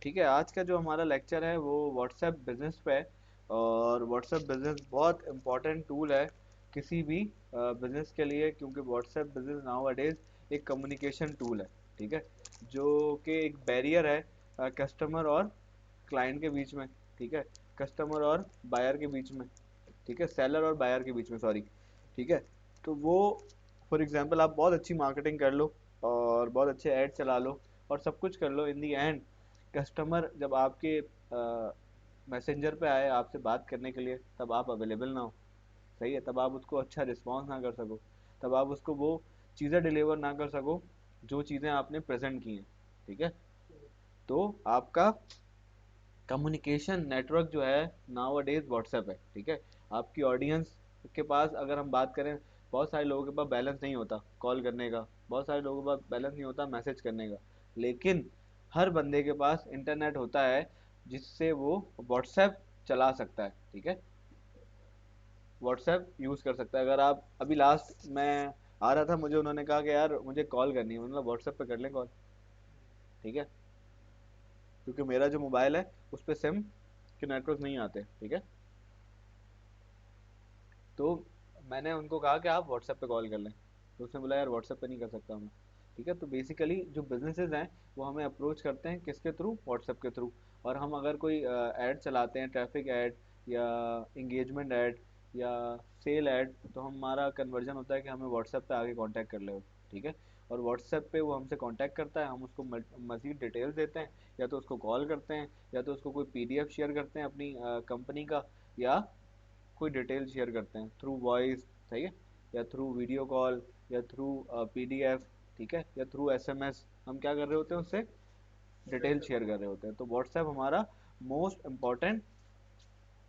ठीक है, आज का जो हमारा लेक्चर है वो व्हाट्सएप बिजनेस पे है। और व्हाट्सएप बिजनेस बहुत इंपॉर्टेंट टूल है किसी भी बिजनेस के लिए, क्योंकि व्हाट्सएप बिजनेस नाउ अडेज एक कम्युनिकेशन टूल है। ठीक है, जो कि एक बैरियर है कस्टमर और क्लाइंट के बीच में। ठीक है, कस्टमर और बायर के बीच में। ठीक है, सेलर और बायर के बीच में, सॉरी। ठीक है, तो वो फॉर एग्जांपल आप बहुत अच्छी मार्केटिंग कर लो और बहुत अच्छे ऐड चला लो और सब कुछ कर लो, इन दी एंड कस्टमर जब आपके मैसेंजर पे आए आपसे बात करने के लिए, तब आप अवेलेबल ना हो। सही है, तब आप उसको अच्छा रिस्पॉन्स ना कर सको, तब आप उसको वो चीज़ें डिलीवर ना कर सको जो चीज़ें आपने प्रेजेंट की हैं। ठीक है, तो आपका कम्युनिकेशन नेटवर्क जो है नाउ डेज व्हाट्सएप है। ठीक है, आपकी ऑडियंस के पास अगर हम बात करें, बहुत सारे लोगों के पास बैलेंस नहीं होता कॉल करने का, बहुत सारे लोगों के पास बैलेंस नहीं होता मैसेज करने का, लेकिन हर बंदे के पास इंटरनेट होता है जिससे वो व्हाट्सएप चला सकता है। ठीक है, व्हाट्सएप यूज़ कर सकता है। अगर आप अभी लास्ट मैं आ रहा था, मुझे उन्होंने कहा कि यार मुझे कॉल करनी है, मतलब व्हाट्सएप पे कर लें कॉल। ठीक है, क्योंकि मेरा जो मोबाइल है उस पर सिम के नेटवर्क नहीं आते। ठीक है, तो मैंने उनको कहा कि आप व्हाट्सएप पे कॉल कर लें, तो उसने बोला यार व्हाट्सएप पे नहीं कर सकता मैं। ठीक है, तो बेसिकली जो बिजनेसेस हैं वो हमें अप्रोच करते हैं किसके थ्रू, व्हाट्सएप के थ्रू। और हम अगर कोई ऐड चलाते हैं, ट्रैफिक ऐड या इंगेजमेंट ऐड या सेल ऐड, तो हमारा कन्वर्जन होता है कि हमें व्हाट्सएप पे आगे कांटेक्ट कर ले। ठीक है, और व्हाट्सएप पे वो हमसे कांटेक्ट करता है, हम उसको मज़ीद डिटेल्स देते हैं, या तो उसको कॉल करते हैं, या तो उसको कोई पीडीएफ शेयर करते हैं अपनी कंपनी का, या कोई डिटेल शेयर करते हैं थ्रू वॉइस। सही है, या थ्रू वीडियो कॉल, या थ्रू पीडीएफ। ठीक है, या थ्रू एसएमएस, हम क्या कर रहे होते हैं उससे डिटेल शेयर कर रहे होते हैं। तो व्हाट्सएप हमारा मोस्ट इम्पॉर्टेंट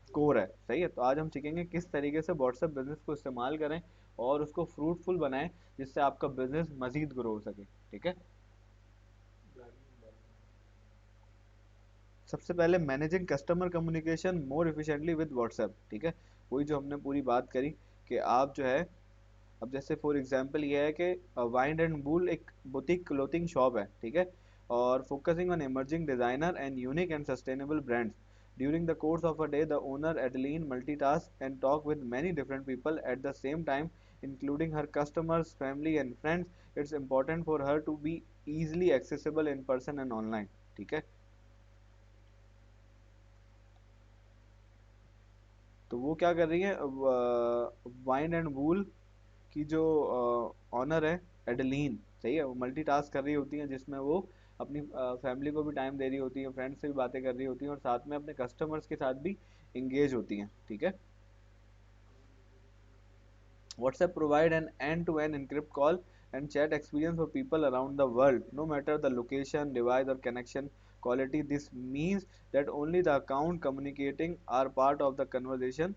कोर है। सही है, तो आज हम सीखेंगे किस तरीके से व्हाट्सएप बिजनेस को इस्तेमाल करें और उसको फ्रूटफुल बनाएं, जिससे आपका बिजनेस मजीद ग्रो हो सके। ठीक है, सबसे पहले managing customer communication more efficiently with WhatsApp. ठीक है, वही जो हमने पूरी बात करी कि आप जो है, अब जैसे फॉर एग्जांपल ये है कि वाइंड एंड बूल एक बुटीक क्लोथिंग शॉप है। ठीक है, और focusing on emerging designer and unique and sustainable brands. During the course of a day the owner Adeline multitask and talk with many different people at the same time, including her customers, family and friends. It's important for her to be easily accessible in person and online. ठीक है, तो वो क्या कर रही है, wine and वूल की जो ऑनर है एडलीन, सही है, वो मल्टीटास्क कर रही होती हैं, जिसमें वो अपनी फैमिली को भी टाइम दे रही होती है, फ्रेंड्स से भी बातें कर रही होती हैं, और साथ में अपने कस्टमर्स के साथ भी इंगेज होती हैं। ठीक है, WhatsApp provide an end-to-end encrypt call and chat experience for people around the world, no matter the location, device, or connection quality. This means that only the account communicating are part of the conversation,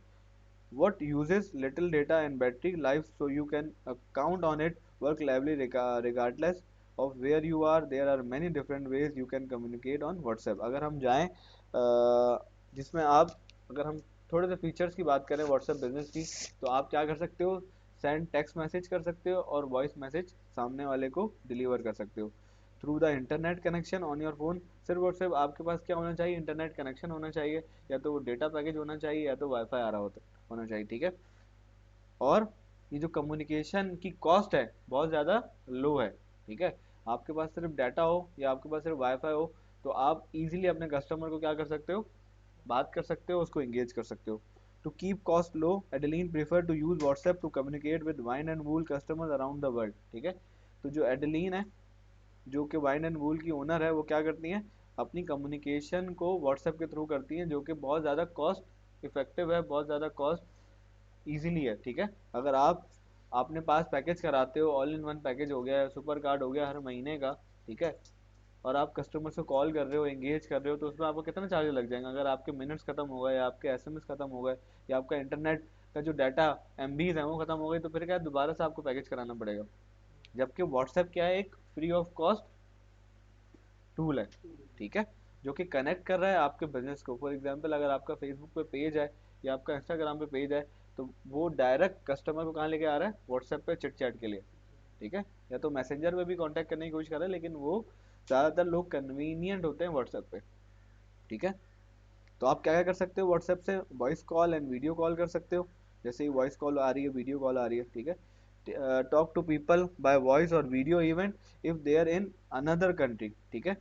what uses little data and battery life, so you can count on it work lively regardless of where you are. There are many different ways you can communicate on WhatsApp. अगर हम जाएं जिसमें आप, अगर हम थोड़े से features की बात करें व्हाट्सएप बिजनेस की, तो आप क्या कर सकते हो, सेंड टेक्स्ट मैसेज कर सकते हो और वॉइस मैसेज सामने वाले को डिलीवर कर सकते हो through the internet connection on your phone. सिर्फ और सिर्फ आपके पास क्या होना चाहिए, इंटरनेट कनेक्शन होना चाहिए, या तो डेटा पैकेज होना चाहिए, या तो वाईफाई आ रहा होना चाहिए। ठीक है, और ये जो कम्युनिकेशन की कॉस्ट है बहुत ज़्यादा लो है। ठीक है, आपके पास सिर्फ डाटा हो या आपके पास सिर्फ वाईफाई हो, तो आप इजीली अपने कस्टमर को क्या कर सकते हो, बात कर सकते हो, उसको एंगेज कर सकते हो। To keep cost low, Adeline prefer to use WhatsApp to communicate with wine and wool customers around the world. ठीक है, तो जो एडेलीन है, जो कि वाइन एंड वूल की ओनर है, वो क्या करती हैं, अपनी कम्युनिकेशन को व्हाट्सएप के थ्रू करती हैं, जो कि बहुत ज़्यादा कॉस्ट इफेक्टिव है, बहुत ज़्यादा कॉस्ट इजीली है। ठीक है, अगर आप अपने पास पैकेज कराते हो, ऑल इन वन पैकेज हो गया, सुपर कार्ड हो गया हर महीने का। ठीक है, और आप कस्टमर से कॉल कर रहे हो, एंगेज कर रहे हो, तो उसमें आपको कितना चार्ज लग जाएंगे। अगर आपके मिनट्स खत्म हो गए, या आपके एसएमएस खत्म हो गए, या आपका इंटरनेट का जो डाटा एमबीज है वो खत्म हो गई, तो फिर क्या है, दोबारा से आपको पैकेज कराना पड़ेगा। जबकि व्हाट्सएप क्या है, एक फ्री ऑफ कॉस्ट टूल है। ठीक है, जो कि कनेक्ट कर रहा है आपके बिजनेस को। फॉर एग्जांपल अगर आपका फेसबुक पे पेज है या आपका इंस्टाग्राम पे पेज है, तो वो डायरेक्ट कस्टमर को कहाँ लेके आ रहा है, व्हाट्सएप पे चिट चैट के लिए। ठीक है, या तो मैसेंजर पे भी कांटेक्ट करने की कोशिश कर रहा है, लेकिन वो ज़्यादातर लोग कन्वीनियंट होते हैं व्हाट्सएप पे, ठीक है। तो आप क्या क्या कर सकते हो व्हाट्सएप से, voice call and video call कर सकते हो, जैसे ही वॉइस कॉल आ रही है, वीडियो कॉल आ रही है, ठीक है। Talk to people by voice और video even if they are in another country, ठीक है।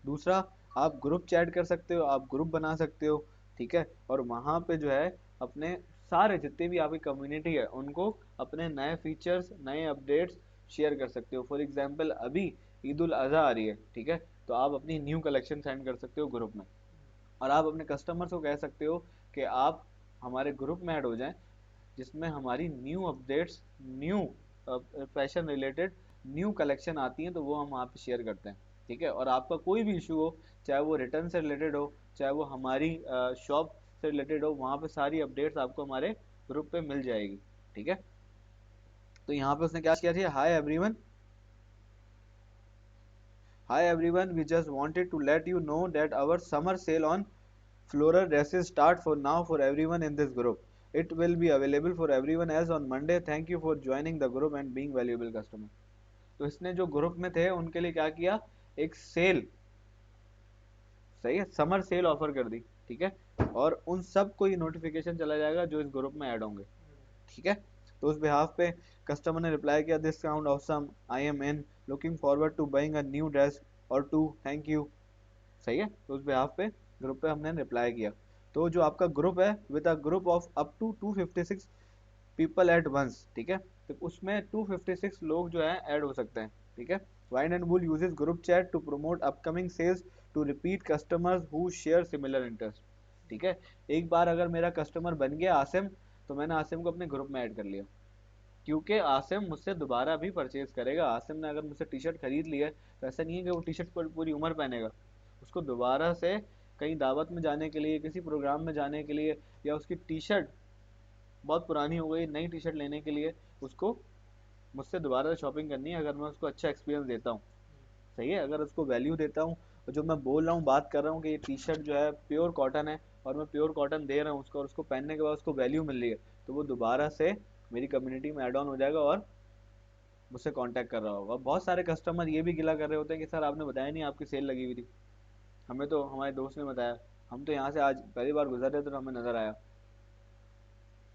दूसरा, आप ग्रुप चैट कर सकते हो, आप ग्रुप बना सकते हो, ठीक है। और वहाँ पे जो है अपने सारे जितने भी आपकी कम्युनिटी है उनको अपने नए फीचर्स, नए अपडेट्स शेयर कर सकते हो। फॉर एग्जांपल अभी ईद उल अज़हा आ रही है, ठीक है, तो आप अपनी न्यू कलेक्शन सेंड कर सकते हो ग्रुप में, और आप अपने कस्टमर्स को कह सकते हो कि आप हमारे ग्रुप में ऐड हो जाएं, जिसमें हमारी new updates, new fashion related new collection आती हैं, तो वो हम वहाँ पे शेयर करते हैं, ठीक है। और आपका कोई भी इशू हो, चाहे वो रिटर्न से रिलेटेड हो, चाहे वो हमारी शॉप से रिलेटेड हो, वहाँ पे सारी अपडेट्स आपको हमारे ग्रुप पे मिल जाएगी, ठीक है। तो यहाँ पे उसने क्या किया था, hi everyone, hi everyone, we just wanted to let you know that our summer sale on floral dresses start for now for everyone in this group. It will be available for everyone else on Monday. Thank you for joining the group and being valuable customer. तो इसने जो group में थे उनके लिए क्या किया, एक सेल, सही है, समर सेल ऑफर कर दी, ठीक है। और उन सब को ये नोटिफिकेशन चला जाएगा जो इस ग्रुप में ऐड होंगे, ठीक है। तो उस बिहाफ पे कस्टमर ने रिप्लाई किया, this sound awesome, I am in looking forward to buying a new dress और टू थैंक यू, सही है। तो उस बिहाफ पे ग्रुप पे हमने रिप्लाई किया। तो जो आपका ग्रुप है with a group of up to 256 people at once, ठीक है, तो उसमें 256 लोग जो है ऐड हो सकते हैं, ठीक है। Wine and wool uses group chat to promote upcoming sales to repeat customers who share similar interest, ठीक है। एक बार अगर मेरा कस्टमर बन गया आसिम, तो मैंने आसिम को अपने ग्रुप में ऐड कर लिया, क्योंकि आसिम मुझसे दोबारा भी परचेज करेगा। आसिम ने अगर मुझसे टी शर्ट खरीद ली है, तो ऐसा नहीं है कि वो टी शर्ट पूरी उम्र पहनेगा, उसको दोबारा से कहीं दावत में जाने के लिए, किसी प्रोग्राम में जाने के लिए, या उसकी टी शर्ट बहुत पुरानी हो गई, नई टी शर्ट लेने के लिए उसको मुझसे दोबारा शॉपिंग करनी है, अगर मैं उसको अच्छा एक्सपीरियंस देता हूँ, सही है, अगर उसको वैल्यू देता हूँ, और जो मैं बोल रहा हूँ, बात कर रहा हूँ कि ये टी शर्ट जो है प्योर कॉटन है, और मैं प्योर कॉटन दे रहा हूँ उसको, और उसको पहनने के बाद उसको वैल्यू मिल रही है, तो वो दोबारा से मेरी कम्युनिटी में ऐड ऑन हो जाएगा और मुझसे कांटेक्ट कर रहा होगा। बहुत सारे कस्टमर ये भी गिला कर रहे होते हैं कि सर आपने बताया नहीं आपकी सेल लगी हुई थी, हमें तो हमारे दोस्त ने बताया, हम तो यहाँ से आज पहली बार गुजर रहे थे तो हमें नज़र आया,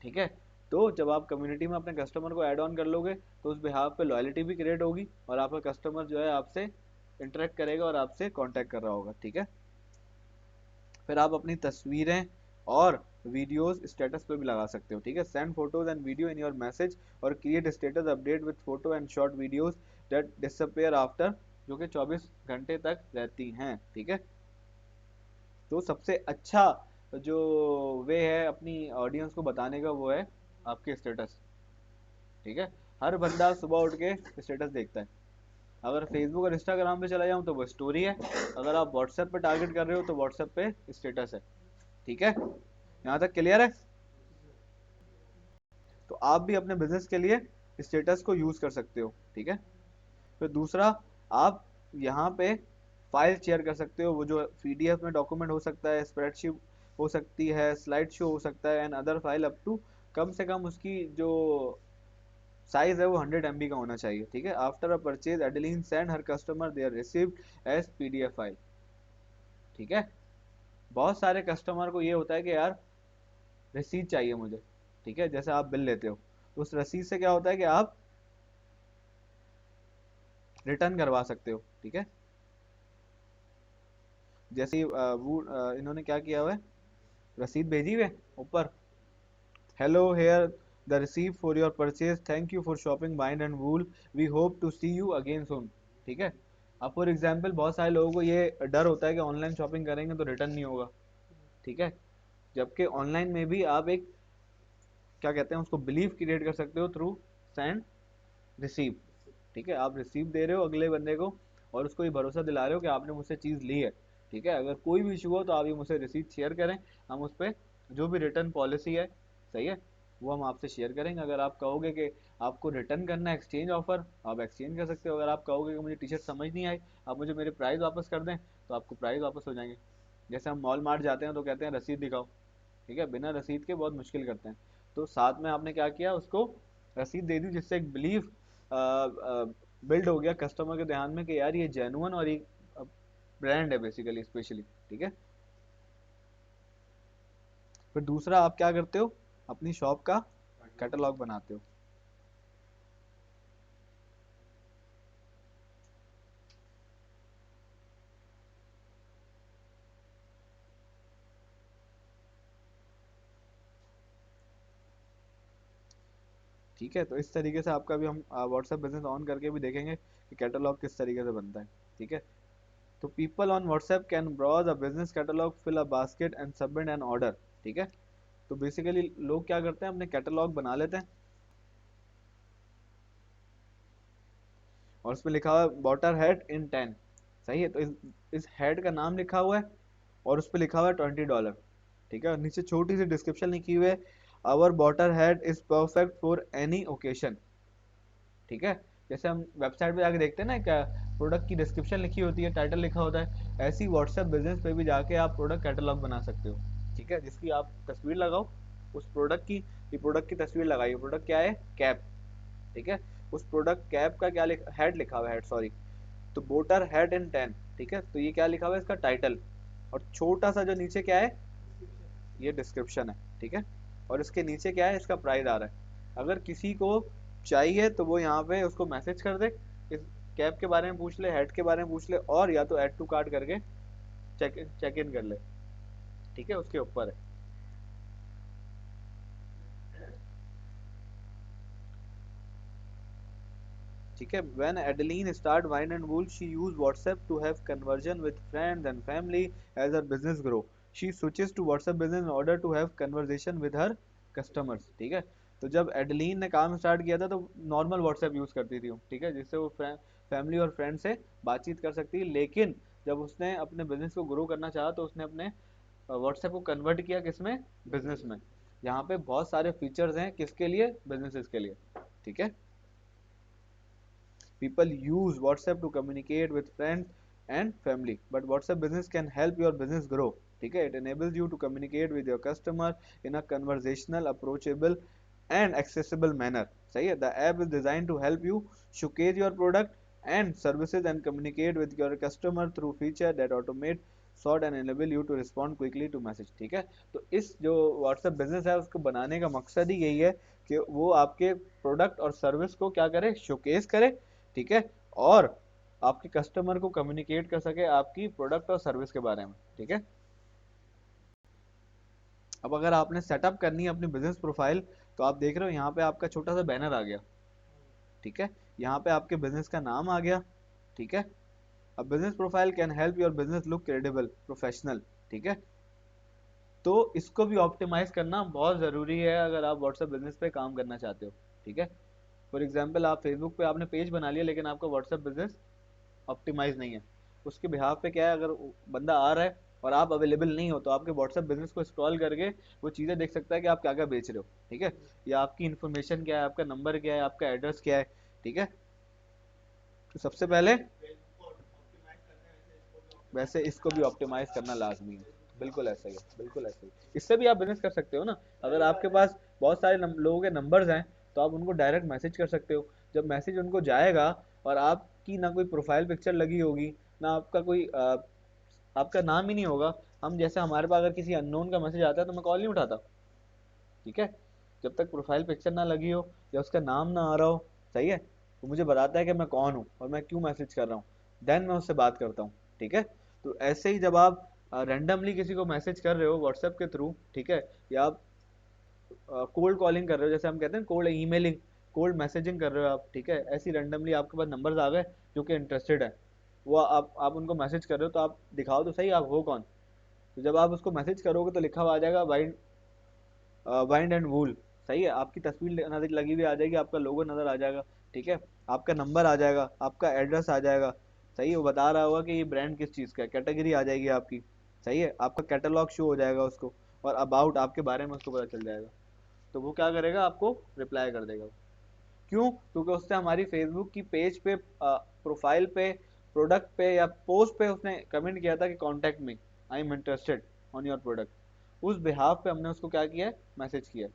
ठीक है। तो जब आप कम्युनिटी में अपने कस्टमर को ऐड ऑन कर लोगे, तो उस बिहाफ पे लॉयल्टी भी क्रिएट होगी, और आपका कस्टमर जो है आपसे इंटरेक्ट करेगा और आपसे कांटेक्ट कर रहा होगा, ठीक है। फिर आप अपनी तस्वीरें और वीडियोस स्टेटस पे भी लगा सकते हो, ठीक है। Send photos and videos in your message और create status update with photo and short videos that disappear after, जो कि 24 घंटे तक रहती हैं, ठीक है। तो सबसे अच्छा जो वे है अपनी ऑडियंस को बताने का, वो है आपके स्टेटस, ठीक है। हर बंदा सुबह उठ के स्टेटस देखता है। अगर फेसबुक और इंस्टाग्राम पे चला जाऊँ तो वो स्टोरी है, अगर आप व्हाट्सएप पे टारगेट कर रहे हो तो व्हाट्सएप पे स्टेटस है, ठीक है। यहाँ तक क्लियर है। तो आप भी अपने बिजनेस के लिए स्टेटस को यूज कर सकते हो, ठीक है। फिर दूसरा, आप यहाँ पे फाइल शेयर कर सकते हो, वो जो पीडीएफ में डॉक्यूमेंट हो सकता है, स्प्रेडशीट हो सकती है, स्लाइड शो हो सकता है, and other file up to, कम से कम उसकी जो साइज है वो 100 MB का होना चाहिए, ठीक है। After a purchase Adeline send her customer they are received as PDF file, ठीक है। बहुत सारे कस्टमर को ये होता है कि यार रसीद चाहिए मुझे, ठीक है, जैसे आप बिल लेते हो, तो उस रसीद से क्या होता है कि आप रिटर्न करवा सकते हो, ठीक है। जैसे वो इन्होंने क्या किया हुआ है, रसीद भेजी हुई है ऊपर, hello here the receive for your purchase, thank you for shopping bind and wool, we hope to see you again soon, ठीक है। अब फॉर एग्जाम्पल बहुत सारे लोगों को ये डर होता है कि ऑनलाइन शॉपिंग करेंगे तो रिटर्न नहीं होगा, ठीक है। जबकि ऑनलाइन में भी आप एक, क्या कहते हैं उसको, बिलीव क्रिएट कर सकते हो थ्रू सेंड रिसीव, ठीक है। आप रिसीव दे रहे हो अगले बंदे को, और उसको ये भरोसा दिला रहे हो कि आपने मुझसे चीज़ ली है, ठीक है। अगर कोई भी इशू हो तो आप ये मुझसे रिसीव शेयर करें, हम उस पर जो भी रिटर्न पॉलिसी है, सही है, वो हम आपसे शेयर करेंगे। अगर आप कहोगे कि आपको रिटर्न करना है, एक्सचेंज ऑफर, आप एक्सचेंज कर सकते हो। अगर आप कहोगे कि मुझे टी शर्ट समझ नहीं आई, आप मुझे मेरे प्राइस वापस कर दें, तो आपको प्राइस वापस हो जाएंगे। जैसे हम मॉल मार्ट जाते हैं तो कहते हैं रसीद दिखाओ, ठीक है, बिना रसीद के बहुत मुश्किल करते हैं। तो साथ में आपने क्या किया, उसको रसीद दे दी, जिससे एक बिलीव बिल्ड हो गया कस्टमर के ध्यान में कि यार ये जेन्युइन और एक ब्रांड है बेसिकली, स्पेशली, ठीक है। फिर दूसरा आप क्या करते हो, अपनी शॉप का कैटलॉग बनाते हो। ठीक है, तो इस तरीके से आपका भी हम व्हाट्सएप बिजनेस ऑन करके भी देखेंगे कि कैटलॉग किस तरीके से बनता है, ठीक है। तो people on WhatsApp can browse a business catalogue, fill a basket and submit an order, ठीक है। तो बेसिकली लोग क्या करते हैं, अपने कैटलॉग बना लेते हैं और उसमें लिखा हुआ है वाटर हेड इन 10, सही है। तो इस हेड का नाम लिखा हुआ है और उस पर लिखा हुआ है $20, ठीक है। और नीचे छोटी सी डिस्क्रिप्शन लिखी हुई है, our water head is perfect for any occasion, ठीक है। जैसे हम वेबसाइट पे जाके देखते हैं ना, क्या प्रोडक्ट की डिस्क्रिप्शन लिखी होती है, टाइटल लिखा होता है, ऐसी व्हाट्सएप बिजनेस पे भी जाके आप प्रोडक्ट कैटलॉग बना सकते हो, ठीक है। जिसकी आप तस्वीर लगाओ उस प्रोडक्ट की, ये प्रोडक्ट की तस्वीर लगाइए, प्रोडक्ट क्या है, कैप, ठीक है। उस प्रोडक्ट कैप का क्या हेड लिखा हुआ है, हेड सॉरी, तो बोटर हेड इन 10, ठीक है। तो ये क्या लिखा हुआ है, इसका टाइटल, और छोटा सा जो नीचे क्या है, ये डिस्क्रिप्शन है, ठीक है। और इसके नीचे क्या है, इसका प्राइस आ रहा है। अगर किसी को चाहिए तो वो यहाँ पे उसको मैसेज कर दे, इस कैब के बारे में पूछ ले, हेड के बारे में पूछ ले, और या तो ऐड टू कार्ट करके चेक इन कर ले, ठीक है, उसके ऊपर है। ठीक है। When Adeline start Wine and Wool, she use WhatsApp to have conversion with friends and family as her business grow. She switches to WhatsApp business in order to have conversation with her customers. ठीक है। तो जब एडलीन ने काम start किया था तो normal WhatsApp use करती थी वो, ठीक है, जिससे वो फैमिली और फ्रेंड से बातचीत कर सकती है। लेकिन जब उसने अपने बिजनेस को ग्रो करना चाहा तो उसने अपने व्हाट्सएप को कन्वर्ट किया किसमें, बिजनेस में। यहाँ पे बहुत सारे फीचर्स हैं किसके लिए, बिजनेसेस के लिए, ठीक है। People use WhatsApp to communicate with friends and family, but WhatsApp business can help your business grow, ठीक है। It enables you to communicate with your customer in a conversational, approachable and accessible manner, सही है। The app is designed to help you showcase your product and services and communicate with your customer through feature that automate sort and enable you to respond quickly to message, ठीक है। तो इस जो WhatsApp business है उसको बनाने का मकसद ही यही है कि वो आपके प्रोडक्ट और सर्विस को क्या करे, शोकेस करे, ठीक है। और आपके कस्टमर को कम्युनिकेट कर सके आपकी प्रोडक्ट और सर्विस के बारे में, ठीक है। अब अगर आपने सेटअप करनी है अपनी बिजनेस प्रोफाइल, तो आप देख रहे हो यहाँ पे आपका छोटा सा बैनर आ गया, ठीक है। यहाँ पे आपके बिजनेस का नाम आ गया, ठीक है। अब business profile can help your business look credible, professional, ठीक है। तो इसको भी ऑप्टिमाइज करना बहुत ज़रूरी है अगर आप व्हाट्सएप बिजनेस पे काम करना चाहते हो, ठीक है। फॉर एग्जाम्पल आप फेसबुक पे आपने पेज बना लिया लेकिन आपका व्हाट्सएप बिजनेस ऑप्टिमाइज नहीं है, उसके बिहाफ पे क्या है, अगर बंदा आ रहा है और आप अवेलेबल नहीं हो तो आपके व्हाट्सएप बिजनेस को स्क्रॉल करके वो चीज़ें देख सकता है कि आप क्या क्या बेच रहे हो, ठीक है। या आपकी इन्फॉर्मेशन क्या है, आपका नंबर क्या है, आपका एड्रेस क्या है, ठीक है। तो सबसे पहले वैसे इसको भी ऑप्टिमाइज करना लाजमी है, बिल्कुल ऐसा ही है, बिल्कुल ऐसा ही। इससे भी आप बिजनेस कर सकते हो ना, अगर आपके पास बहुत सारे लोगों के नंबर्स हैं तो आप उनको डायरेक्ट मैसेज कर सकते हो। जब मैसेज उनको जाएगा और आपकी ना कोई प्रोफाइल पिक्चर लगी होगी, ना आपका कोई आपका नाम ही नहीं होगा, हम जैसे हमारे पास अगर किसी अननोन का मैसेज आता है तो मैं कॉल नहीं उठाता, ठीक है। जब तक प्रोफाइल पिक्चर ना लगी हो या उसका नाम ना आ रहा हो, सही है, तो मुझे बताता है कि मैं कौन हूँ और मैं क्यों मैसेज कर रहा हूँ, देन मैं उससे बात करता हूँ, ठीक है। तो ऐसे ही जब आप रैंडमली किसी को मैसेज कर रहे हो व्हाट्सएप के थ्रू, ठीक है, या आप कोल्ड कॉलिंग कर रहे हो, जैसे हम कहते हैं कोल्ड ईमेलिंग, कोल्ड मैसेजिंग कर रहे हो आप, ठीक है, ऐसी रैंडमली आपके पास नंबर्स आ गए जो कि इंटरेस्टेड है, वो आप उनको मैसेज कर रहे हो, तो आप दिखाओ तो सही आप हो कौन। तो जब आप उसको मैसेज करोगे तो लिखा हुआ आ जाएगा वाइड वाइंड एंड वूल, सही है, आपकी तस्वीर नजर लगी हुई आ जाएगी, आपका लोगो नजर आ जाएगा, ठीक है। आपका नंबर आ जाएगा, आपका एड्रेस आ जाएगा, सही है, वो बता रहा होगा कि ये ब्रांड किस चीज़ का है, कैटेगरी आ जाएगी आपकी, सही है, आपका कैटलॉग शो हो जाएगा उसको, और अबाउट आपके बारे में उसको पता चल जाएगा। तो वो क्या करेगा, आपको रिप्लाई कर देगा। क्यों, क्योंकि उसने हमारी फेसबुक की पेज पे, प्रोफाइल पे, प्रोडक्ट पे या पोस्ट पे उसने कमेंट किया था कि contact me, I am interested on your product. उस बिहाफ पे हमने उसको क्या किया है, मैसेज किया है।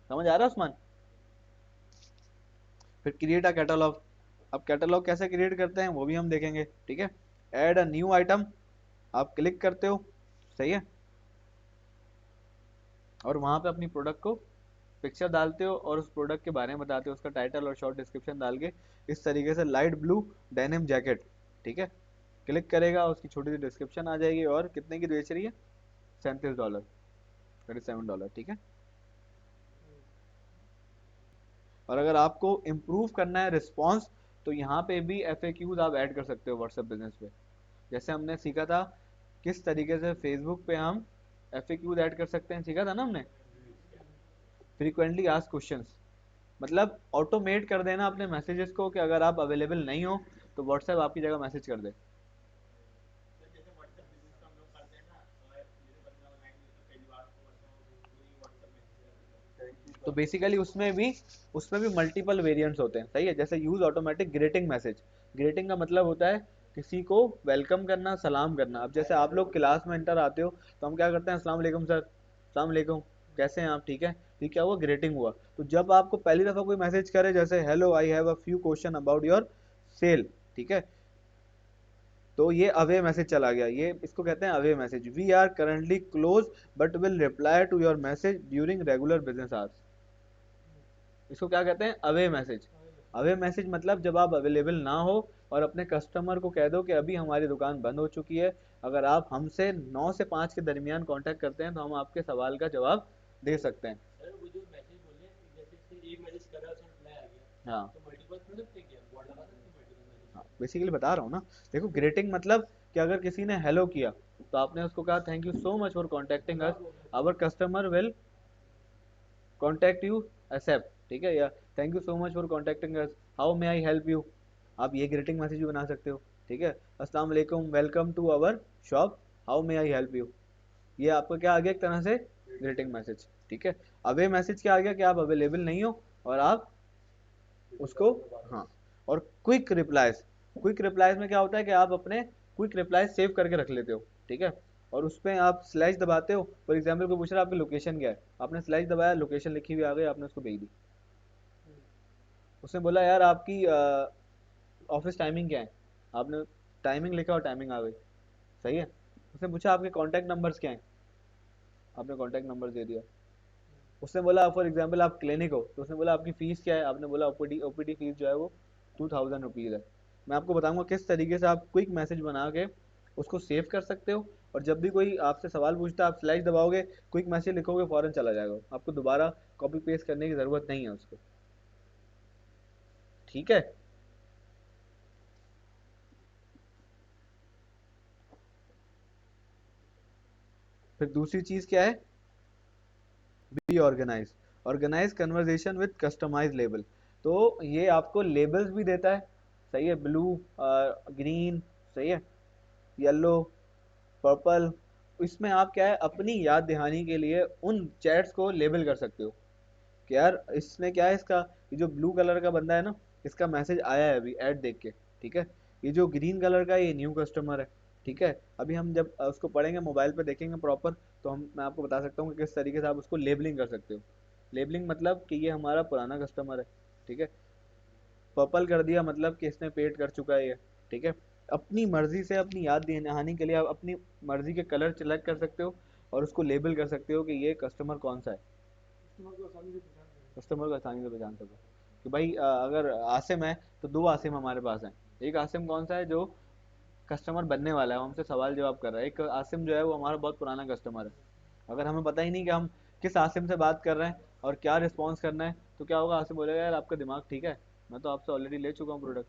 समझ आ रहा है उस्मान। फिर क्रिएट अ कैटलॉग, अब कैटलॉग कैसे क्रिएट करते हैं वो भी हम देखेंगे, ठीक है। ऐड अ न्यू आइटम, आप क्लिक करते हो, सही है, और वहां पे अपनी प्रोडक्ट को पिक्चर डालते हो और उस प्रोडक्ट के बारे में बताते हो, उसका टाइटल और शॉर्ट डिस्क्रिप्शन डाल के, इस तरीके से लाइट ब्लू डेनिम जैकेट, ठीक है। क्लिक करेगा, उसकी छोटी सी डिस्क्रिप्शन आ जाएगी, और कितने की बेच रही है, $37, $37, ठीक है। और अगर आपको इम्प्रूव करना है रिस्पॉन्स, तो यहाँ पे भी FAQs आप ऐड कर सकते हो व्हाट्सएप बिजनेस पे। जैसे हमने सीखा था किस तरीके से फेसबुक पे हम FAQs ऐड कर सकते हैं, सीखा था ना हमने, फ्रीक्वेंटली आस्क्ड क्वेश्चंस, मतलब ऑटोमेट कर देना अपने मैसेजेस को कि अगर आप अवेलेबल नहीं हो तो व्हाट्सएप आपकी जगह मैसेज कर दे। तो बेसिकली उसमें भी मल्टीपल वेरिएंट्स होते हैं, सही है। जैसे use automatic greeting message, greeting का मतलब होता है किसी को वेलकम करना, सलाम करना। अब जैसे आप लोग क्लास में इंटर आते हो तो हम क्या करते हैं, अस्सलाम वालेकुम सर, अस्सलाम वालेकुम, कैसे हैं आप, ठीक है। ठीक, क्या हुआ, ग्रीटिंग हुआ। तो जब आपको पहली दफा कोई मैसेज करे, जैसे hello I have a few question about your sale, ठीक है, तो ये अवे मैसेज चला गया, ये इसको कहते हैं away message. We are currently close but will reply to your message during regular business hours, इसको क्या कहते हैं, अवे मैसेज। अवे मैसेज मतलब जब आप अवेलेबल ना हो और अपने कस्टमर को कह दो कि अभी हमारी दुकान बंद हो चुकी है, अगर आप हमसे 9 से 5 के दरमियान कांटेक्ट करते हैं तो हम आपके सवाल का जवाब दे सकते हैं। सर वो जो मैसेज बोले, जैसे एक मैसेज कर रहा है उसमें रिप्लाई आ गया, हाँ, तो मल्टीपल थोड़ा सकते हैं क्या, वर्ड लगा सकते हैं मल्टीपल मैसेज, हाँ बेसिकली बता रहा हूँ ना। देखो ग्रीटिंग मतलब कि अगर किसी ने हेलो किया तो आपने उसको कहा thank you so much for contacting us, our customer will contact you except, ठीक है, या thank you so much for contacting us, how may I help you, आप ये ग्रीटिंग मैसेज भी बना सकते हो, ठीक है। अस्सलाम वालेकुम, welcome to our shop, how may I help you, ये आपका क्या आ गया, एक तरह से ग्रीटिंग मैसेज, ठीक है। अवे मैसेज क्या आ गया कि आप अवेलेबल नहीं हो और आप उसको, हाँ। और क्विक रिप्लाईज, क्विक रिप्लाईज में क्या होता है कि आप अपने क्विक रिप्लाई सेव करके रख लेते हो, ठीक है, और उस पर आप स्लैश दबाते हो। फॉर एग्जाम्पल कोई पूछ रहा है आपकी लोकेशन क्या है, आपने स्लैश दबाया, लोकेशन लिखी हुई आ गई, आपने उसको भेज दी। उसने बोला यार आपकी ऑफिस टाइमिंग क्या है, आपने टाइमिंग लिखा और टाइमिंग आ गई, सही है। उसने पूछा आपके कॉन्टैक्ट नंबर्स क्या हैं, आपने कॉन्टैक्ट नंबर दे दिया। उसने बोला फॉर एग्जाम्पल आप क्लिनिक हो, तो उसने बोला आपकी फ़ीस क्या है, आपने बोला ओपीडी फीस जो है वो ₹2000 है। मैं आपको बताऊंगा किस तरीके से आप क्विक मैसेज बना के उसको सेव कर सकते हो, और जब भी कोई आपसे सवाल पूछता है आप स्लैश दबाओगे, क्विक मैसेज लिखोगे, फ़ौरन चला जाएगा, आपको दोबारा कॉपी पेस्ट करने की ज़रूरत नहीं है उसको, ठीक है। फिर दूसरी चीज़ क्या है, be organise, organise conversation with customise label. तो ये आपको लेबल्स भी देता है, सही है, ब्लू, ग्रीन, सही है, येलो, पर्पल। इसमें आप क्या है, अपनी याद दहानी के लिए उन चैट्स को लेबल कर सकते हो कि यार इसने क्या है, इसका ये जो ब्लू कलर का बंदा है ना, इसका मैसेज आया है अभी ऐड देख के, ठीक है। ये जो ग्रीन कलर का है ये न्यू कस्टमर है, ठीक है। अभी हम जब उसको पढ़ेंगे, मोबाइल पे देखेंगे प्रॉपर, तो मैं आपको बता सकता हूँ कि किस तरीके से आप उसको लेबलिंग कर सकते हो। लेबलिंग मतलब कि ये हमारा पुराना कस्टमर है, ठीक है। पर्पल कर दिया मतलब कि इसने पेड कर चुका है ये, ठीक है। अपनी मर्जी से अपनी याद दहानी के लिए आप अपनी मर्जी के कलर सेलेक्ट कर सकते हो और उसको लेबल कर सकते हो कि ये कस्टमर कौन सा है, कस्टमर को आसानी से पहचान सको कि भाई अगर आसिम है तो दो आसिम हमारे पास हैं। एक आसिम कौन सा है, जो कस्टमर बनने वाला है, वो हमसे सवाल जवाब कर रहा है। एक आसिम जो है वो हमारा बहुत पुराना कस्टमर है। अगर हमें पता ही नहीं कि हम किस आसिम से बात कर रहे हैं और क्या रिस्पॉन्स करना है, तो क्या होगा, आसिम बोलेगा यार आपका दिमाग ठीक है, मैं तो आपसे ऑलरेडी ले चुका हूँ प्रोडक्ट,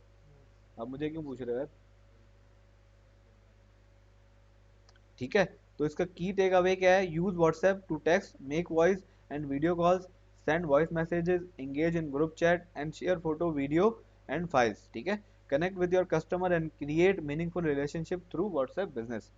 आप मुझे क्यों पूछ रहे हो यार, ठीक है। तो इसका की टेक अवे क्या है, use WhatsApp to text, make voice and video calls, send voice messages, engage in group chat and share photo video and files, ठीक है। Connect with your customer and create meaningful relationship through WhatsApp business.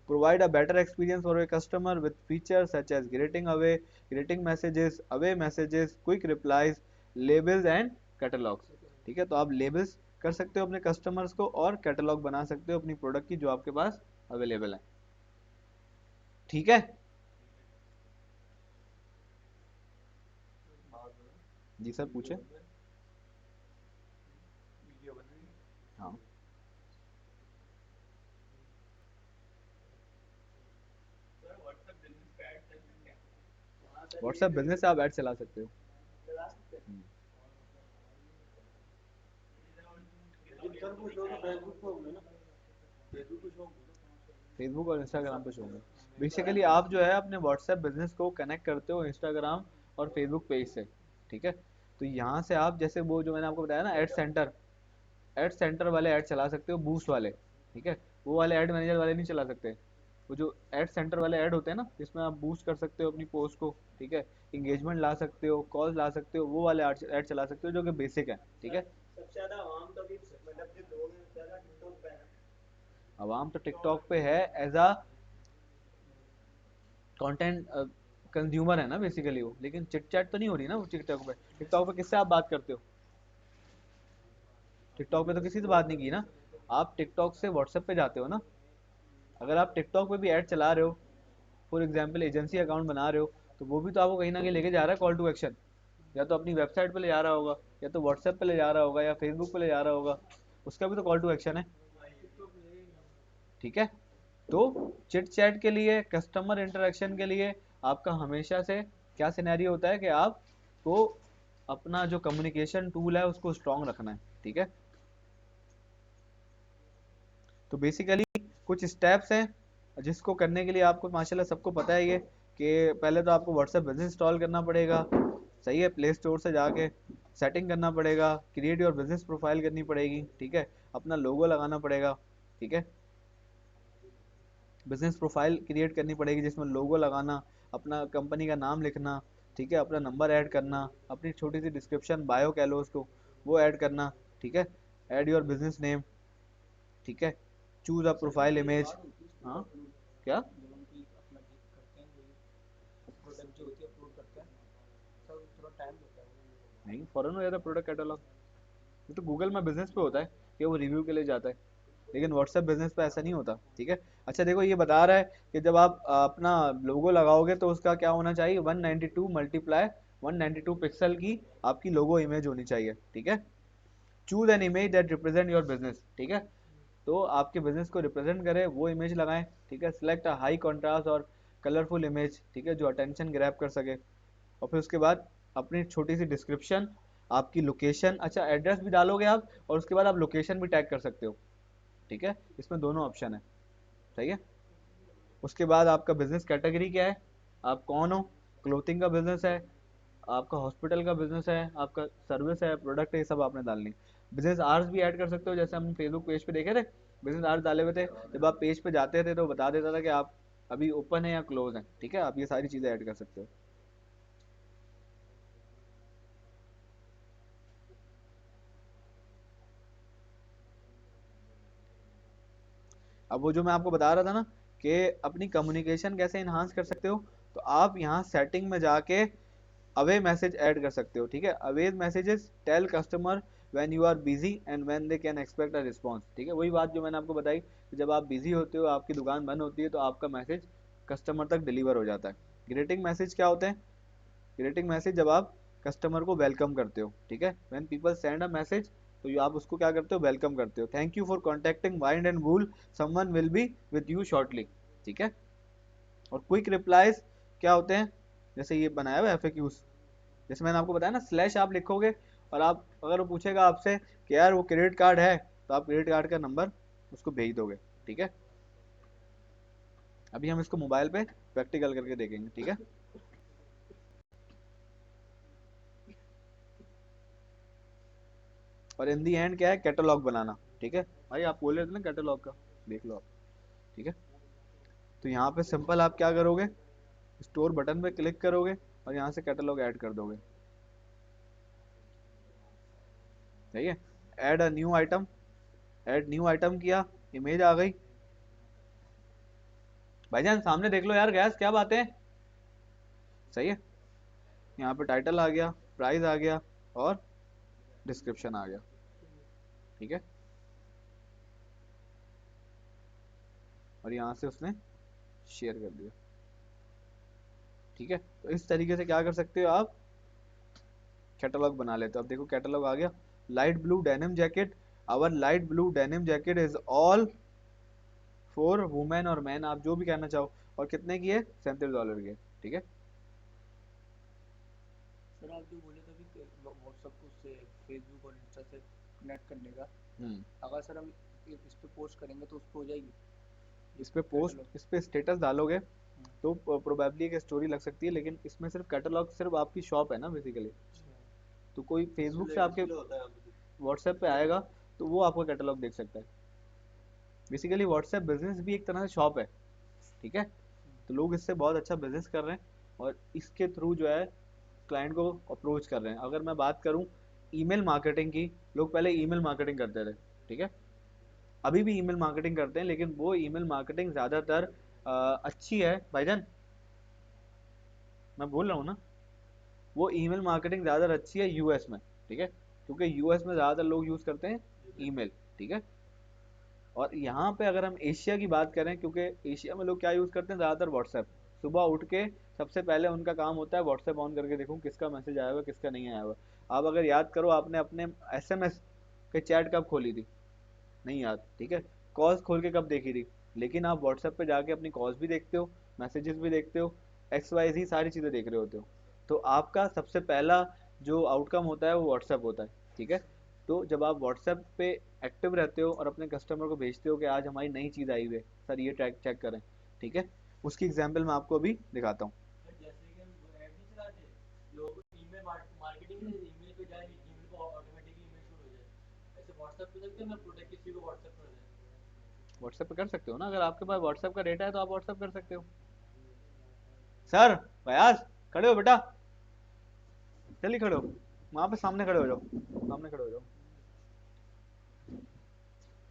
Provide a better experience for your customer with features such as greeting away, greeting messages, away messages, quick replies, labels and catalogs, ठीक है। तो आप labels कर सकते हो अपने customers को और कैटलॉग बना सकते हो अपनी प्रोडक्ट की जो आपके पास अवेलेबल है, ठीक है। जी सर पूछे। व्हाट्सएप बिजनेस से आप ऐड चला सकते हो। हम्म। फेसबुक और इंस्टाग्राम पे शो होंगे। बेसिकली आप जो है अपने व्हाट्सएप बिजनेस को कनेक्ट करते हो इंस्टाग्राम और फेसबुक पेज से, ठीक है। तो यहाँ से आप जैसे वो जो मैंने आपको बताया ना एड सेंटर वाले ऐड चला सकते हो, बूस्ट वाले, ठीक है। वो वाले ऐड मैनेजर वाले नहीं चला सकते। वो जो एड सेंटर वाले ऐड होते हैं ना जिसमें आप बूस्ट कर सकते हो अपनी पोस्ट को, ठीक है, इंगेजमेंट ला सकते हो, कॉल ला सकते हो, वो वाले ऐड चला सकते हो जो कि बेसिक है, ठीक है। अवाम तो टिकटॉक पे है एज अ कंटेंट कंज्यूमर है ना बेसिकली वो, लेकिन चिट चैट तो नहीं हो रही ना वो टिकटॉक पे। टिकटॉक पे किससे आप बात करते हो? टिकटॉक पे तो किसी से बात नहीं की ना। आप टिकटॉक से व्हाट्सएप पे जाते हो ना। अगर आप टिकटॉक पे भी ऐड चला रहे हो, फॉर एग्जाम्पल एजेंसी अकाउंट बना रहे हो, तो वो भी तो आपको कहीं ना कहीं लेके जा रहा है कॉल टू एक्शन। या तो अपनी वेबसाइट पे ले जा रहा होगा, या तो व्हाट्सएप पे ले जा रहा होगा, या फेसबुक पे ले जा रहा होगा। उसका भी तो कॉल टू एक्शन है, ठीक है। तो चिट चैट के लिए, कस्टमर इंटरेक्शन के लिए आपका हमेशा से क्या सिनेरियो होता है कि आपको अपना जो कम्युनिकेशन टूल है उसको स्ट्रांग रखना है, ठीक है। तो बेसिकली कुछ स्टेप्स हैं जिसको करने के लिए आपको माशाल्लाह सबको पता है ये, कि पहले तो आपको व्हाट्सएप बिजनेस इंस्टॉल करना पड़ेगा, सही है, प्ले स्टोर से जाके सेटिंग करना पड़ेगा, क्रिएट योर बिजनेस प्रोफाइल करनी पड़ेगी, ठीक है, अपना लोगो लगाना पड़ेगा, ठीक है, बिजनेस प्रोफाइल क्रिएट करनी पड़ेगी जिसमें लोगो लगाना, अपना कंपनी का नाम लिखना, ठीक है, अपना नंबर ऐड करना, अपनी छोटी सी डिस्क्रिप्शन बायो कह लो उसको, वो ऐड करना, ठीक है, ऐड योर बिजनेस नेम, ठीक है, चूज अ प्रोफाइल इमेज। हाँ, क्या? नहीं, फॉरन हो जाता प्रोडक्ट कैटलॉग। ये तो गूगल में बिजनेस पे होता है कि वो रिव्यू के लिए जाता है, लेकिन व्हाट्सएप बिजनेस पे ऐसा नहीं होता, ठीक है। अच्छा देखो, ये बता रहा है कि जब आप अपना लोगो लगाओगे तो उसका क्या होना चाहिए, 192 मल्टीप्लाई 192 पिक्सल की आपकी लोगो इमेज होनी चाहिए, ठीक है। Choose an image that represent your business, ठीक है। तो आपके बिजनेस को रिप्रेजेंट करे वो इमेज लगाएं, ठीक है। सिलेक्ट अ हाई कॉन्ट्रास्ट और कलरफुल इमेज, ठीक है, जो अटेंशन ग्रैब कर सके। और फिर उसके बाद अपनी छोटी सी डिस्क्रिप्शन, आपकी लोकेशन, अच्छा एड्रेस भी डालोगे आप, और उसके बाद आप लोकेशन भी टैग कर सकते हो, ठीक है। इसमें दोनों ऑप्शन है, सही है। उसके बाद आपका बिजनेस कैटेगरी क्या है, आप कौन हो, क्लोथिंग का बिजनेस है, आपका हॉस्पिटल का बिजनेस है, आपका सर्विस है, प्रोडक्ट है, ये सब आपने डालनी। बिजनेस आवर्स भी ऐड कर सकते हो, जैसे हम फेसबुक पेज पे देखे थे, बिजनेस आवर्स डाले हुए थे, जब आप पेज पे जाते थे तो बता देता था कि आप अभी ओपन है या क्लोज है, ठीक है। आप ये सारी चीज़ें ऐड कर सकते हो। अब वो जो मैं आपको बता रहा था ना कि अपनी कम्युनिकेशन कैसे इन्हांस कर सकते हो, तो आप यहाँ सेटिंग में जाके अवे मैसेज ऐड कर सकते हो, ठीक है। Away messages tell customer when you are busy and when they can expect a response, ठीक है। वही बात जो मैंने आपको बताई कि जब आप बिजी होते हो, आपकी दुकान बंद होती है, तो आपका मैसेज कस्टमर तक डिलीवर हो जाता है। ग्रीटिंग मैसेज क्या होते हैं? ग्रीटिंग मैसेज जब आप कस्टमर को वेलकम करते हो, ठीक है, when people send a message, तो ये आप उसको क्या करते हो, वेलकम करते हो। Thank you for contacting wind and wool, someone will be with you shortly, ठीक है। और क्विक रिप्लाईज क्या होते हैं, जैसे ये बनाया हुआ एफएक्यूज, जैसे मैंने आपको बताया ना, स्लैश आप लिखोगे, और आप अगर वो पूछेगा आपसे कि यार वो क्रेडिट कार्ड है, तो आप क्रेडिट कार्ड का नंबर उसको भेज दोगे, ठीक है। अभी हम इसको मोबाइल पे प्रैक्टिकल करके देखेंगे, ठीक है। और इन दी एंड क्या है, कैटलॉग बनाना, ठीक है। भाई आप बोल रहे थे ना कैटलॉग का, देख लो आप, ठीक है। तो यहाँ पे सिंपल आप क्या करोगे, स्टोर बटन पे क्लिक करोगे और यहाँ से कैटलॉग ऐड कर दोगे, सही है। Add a new item, add new item किया, इमेज आ गई। भाईजान सामने देख लो यार, गैस क्या बात है, सही है। यहाँ पे टाइटल आ गया, प्राइस आ गया, और डिस्क्रिप्शन आ गया, ठीक है। और यहाँ से उसने शेयर कर दिया, ठीक है। तो इस तरीके से क्या कर सकते हो आप, कैटलॉग बना लेते हो। अब देखो कैटलॉग आ गया। Light blue denim jacket, our light blue denim jacket is all for women और मैन, आप जो भी कहना चाहो। और कितने की है, $37 की है, ठीक है। सर आप जो बोले थे अभी व्हाट्सएप को उससे फेसबुक और इंस्टा से कनेक्ट करने का, अगर सर हम इस पे पोस्ट करेंगे तो उस पे हो जाएगी इस पे पोस्ट, कैटलॉग? इस पे स्टेटस डालोगे तो प्रोबेबली एक स्टोरी लग सकती है, लेकिन इसमें सिर्फ कैटलॉग, सिर्फ आपकी शॉप है ना बेसिकली। तो कोई फेसबुक से आपके व्हाट्सएप पे आएगा तो वो आपका कैटलॉग देख सकता है। बेसिकली व्हाट्सएप बिजनेस भी एक तरह से शॉप है, ठीक है। तो लोग इससे बहुत अच्छा बिजनेस कर रहे हैं और इसके थ्रू जो है क्लाइंट को अप्रोच कर रहे हैं। अगर मैं बात करूं ईमेल मार्केटिंग की, लोग पहले ईमेल मार्केटिंग करते थे, ठीक है। अभी भी ईमेल मार्केटिंग करते हैं, लेकिन वो ईमेल मार्केटिंग ज़्यादातर अच्छी है भाईजान, मैं बोल रहा हूँ ना, वो ईमेल मार्केटिंग ज़्यादा अच्छी है यूएस में, ठीक है। क्योंकि यूएस में ज़्यादातर लोग यूज़ करते हैं ईमेल, ठीक है। और यहाँ पे अगर हम एशिया की बात करें, क्योंकि एशिया में लोग क्या यूज़ करते हैं ज़्यादातर व्हाट्सएप। सुबह उठ के सबसे पहले उनका काम होता है व्हाट्सएप ऑन करके देखूँ किसका मैसेज आया हुआ किसका नहीं आया हुआ। आप अगर याद करो आपने अपने एसएमएस के चैट कब खोली थी, नहीं याद, ठीक है। कॉल्स खोल के कब देखी थी, लेकिन आप व्हाट्सएप पे जाके अपनी कॉल्स भी देखते हो, मैसेजेस भी देखते हो, एक्स वाई जी सारी चीज़ें देख रहे होते हो। तो आपका सबसे पहला जो आउटकम होता है वो व्हाट्सएप होता है, ठीक है। तो जब आप व्हाट्सएप पे एक्टिव रहते हो और अपने कस्टमर को भेजते हो कि आज हमारी नई चीज़ आई हुई है सर, ये ट्रैक चेक करें, ठीक है। उसकी एग्जाम्पल मैं आपको अभी दिखाता हूँ। जैसे कि हम ऐड नहीं चलाते, लोग ईमेल मार्केटिंग के लिए ईमेल पे जाए, ईमेल पे ऑटोमेटिकली ईमेल शुरू हो जाए, ऐसे व्हाट्सएप पे सकते हैं ना, प्रोडक्ट किसी को व्हाट्सएप कर दें। व्हाट्सएप पे कर सकते हो ना, अगर आपके पास व्हाट्सएप का डेटा है तो आप व्हाट्सएप कर सकते हो। सर बयास, खड़े हो बेटा, जल्दी खड़े हो, वहाँ पे सामने खड़े हो जाओ, सामने खड़े हो जाओ,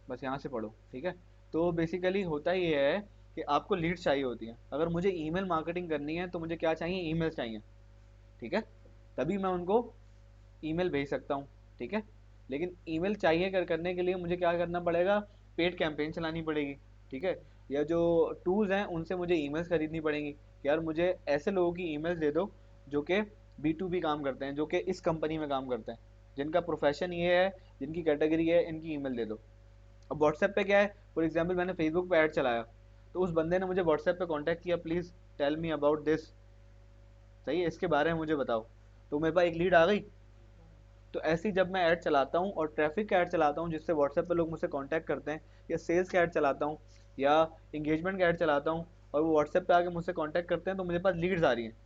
बस यहाँ से पढ़ो, ठीक है। तो बेसिकली होता ही ये है कि आपको लीड्स चाहिए होती हैं। अगर मुझे ईमेल मार्केटिंग करनी है तो मुझे क्या चाहिए, ईमेल्स चाहिए, ठीक है। तभी मैं उनको ईमेल भेज सकता हूँ, ठीक है। लेकिन ईमेल चाहिए करने के लिए मुझे क्या करना पड़ेगा, पेड कैंपेन चलानी पड़ेगी, ठीक है। या जो टूल्स हैं उनसे मुझे ईमेल्स खरीदनी पड़ेंगी कि यार मुझे ऐसे लोगों की ईमेल्स दे दो जो कि B2B काम करते हैं, जो कि इस कंपनी में काम करते हैं, जिनका प्रोफेशन ये है, जिनकी कैटेगरी है, इनकी ईमेल दे दो। अब व्हाट्सएप पे क्या है, फॉर एग्जांपल मैंने फेसबुक पे ऐड चलाया, तो उस बंदे ने मुझे व्हाट्सएप पे कांटेक्ट किया, please tell me about this, सही है, इसके बारे में मुझे बताओ। तो मेरे पास एक लीड आ गई। तो ऐसे ही जब मैं ऐड चलाता हूँ और ट्रैफिक का ऐड चलाता हूँ जिससे व्हाट्सएप पे लोग मुझसे कांटेक्ट करते हैं, या सेल्स का ऐड चलाता हूँ, या इंगेजमेंट का ऐड चलाता हूँ और वो व्हाट्सएप पे आके मुझसे कांटेक्ट करते हैं, तो मेरे पास लीड्स आ रही हैं,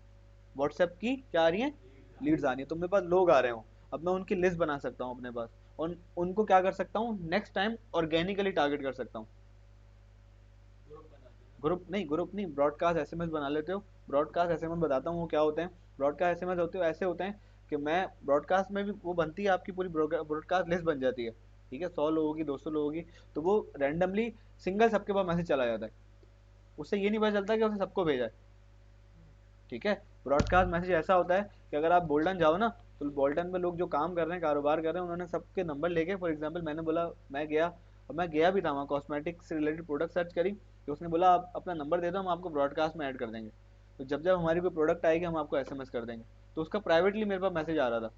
व्हाट्सएप की क्या आ रही हैं, लीड्स आ रही हैं। तो मेरे पास लोग आ रहे हो, अब मैं उनकी लिस्ट बना सकता हूँ अपने पास, और उनको क्या कर सकता हूँ, नेक्स्ट टाइम ऑर्गेनिकली टारगेट कर सकता हूँ। ग्रुप नहीं, ब्रॉडकास्ट एसएमएस बना लेते हो। ब्रॉडकास्ट एसएमएस बताता हूँ वो क्या होते हैं। ब्रॉडकास्ट एसएमएस होते हो ऐसे होते हैं कि मैं ब्रॉडकास्ट में भी वो बनती है, आपकी पूरी ब्रॉडकास्ट लिस्ट बन जाती है, ठीक है, 100 लोगों की, 200 लोगों की। तो वो रैंडमली सिंगल सबके पास मैसेज चला जाता है, उससे ये नहीं पता चलता कि उसने सबको भेजा है, ठीक है। ब्रॉडकास्ट मैसेज ऐसा होता है कि अगर आप बोल्टन जाओ ना, तो बोल्टन में लोग जो काम कर रहे हैं, कारोबार कर रहे हैं, उन्होंने सबके नंबर लेके, फॉर एग्जांपल मैंने बोला, मैं गया, और मैं गया भी था वहाँ, कॉस्मेटिक से रिलेटेड प्रोडक्ट सर्च करी, तो उसने बोला आप अपना नंबर दे दो, हम आपको ब्रॉडकास्ट में ऐड कर देंगे, तो जब जब हमारी कोई प्रोडक्ट आएगी हम आपको एसएमएस कर देंगे। तो उसका प्राइवेटली मेरे पास मैसेज आ रहा था।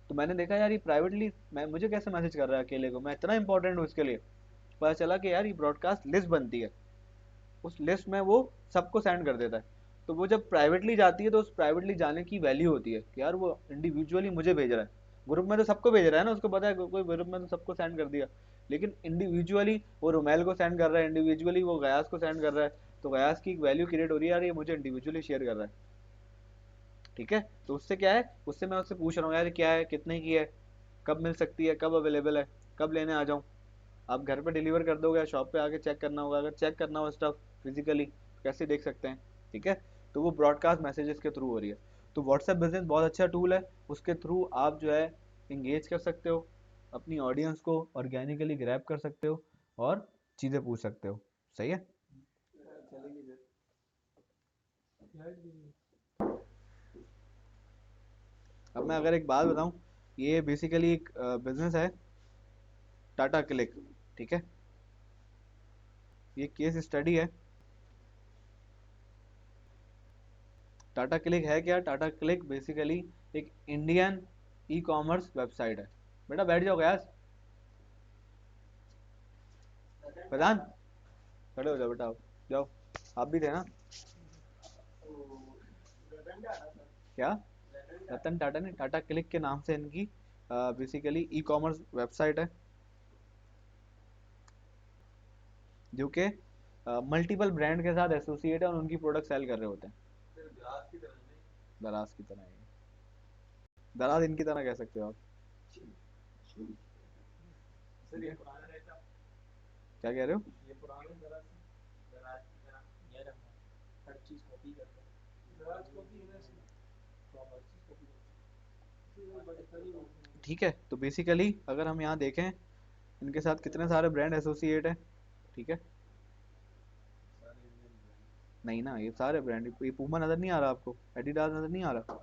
तो मैंने देखा यार ये प्राइवेटली मैं मुझे कैसे मैसेज कर रहा है अकेले को, मैं इतना इंपॉर्टेंट हूँ इसके लिए। पता चला कि यार ये ब्रॉडकास्ट लिस्ट बनती है, उस लिस्ट में वो सबको सेंड कर देता है। तो वो जब प्राइवेटली जाती है तो उस प्राइवेटली जाने की वैल्यू होती है कि यार वो इंडिविजुअली मुझे भेज रहा है। ग्रुप में तो सबको भेज रहा है ना, उसको पता है कोई ग्रुप में तो सबको सेंड कर दिया, लेकिन इंडिविजुअली वो रुमेल को सेंड कर रहा है, इंडिविजुअली वो गयास को सेंड कर रहा है। तो गयास की एक वैल्यू क्रिएट हो रही है, यार ये मुझे इंडिविजुअली शेयर कर रहा है, ठीक है। तो उससे क्या है, उससे मैं उससे पूछ रहा हूँ यार क्या है, कितने की है, कब मिल सकती है, कब अवेलेबल है, कब लेने आ जाऊँ। आप घर पे डिलीवर कर दोगे या शॉप पे आके चेक करना होगा, अगर चेक करना हो स्टफ फिजिकली कैसे देख सकते हैं, ठीक है। तो वो ब्रॉडकास्ट मैसेजेस के थ्रू हो रही है। तो व्हाट्सएप बिजनेस बहुत अच्छा टूल है, उसके थ्रू आप जो है इंगेज कर सकते हो, अपनी ऑडियंस को ऑर्गेनिकली ग्रैब कर सकते हो और चीज़ें पूछ सकते हो, सही है। अब मैं अगर एक बात बताऊं, ये बेसिकली एक बिजनेस है, टाटा क्लिक, ठीक है। ये केस स्टडी है। टाटा क्लिक है क्या, टाटा क्लिक बेसिकली एक इंडियन ई कॉमर्स वेबसाइट है। बेटा बैठ जाओ गयास, प्रधान खड़े हो जाओ बेटा, आओ जाओ, आप भी थे ना, क्या रतन टाटा ने टाटा क्लिक के नाम से इनकी बेसिकली ई कॉमर्स वेबसाइट है जो कि मल्टीपल ब्रांड के साथ एसोसिएट है और उनकी प्रोडक्ट सेल कर रहे होते हैं। दराज की तरह नहीं। दराज की तरह है, दराज इनकी तरह कह सकते हो आप। सर ये पुराना रहता। क्या कह रहे हो? ये पुराने दराज दराज की तरह ये रहता, हर चीज कॉपी करता है। दराज कॉपी है ना इसमें, तो आप हर चीज कॉपी करते हैं, बड़ी सारी होती है। ठीक है, तो बेसिकली अगर हम यहाँ देखें इनके साथ कितने सारे ब्रांड एसोसिएट है। ठीक है, सारे इंडियन ब्रांड। नहीं ना, ये सारे ब्रांड, ये पूमा नज़र नहीं आ रहा आपको, एडिडास नज़र नहीं आ रहा।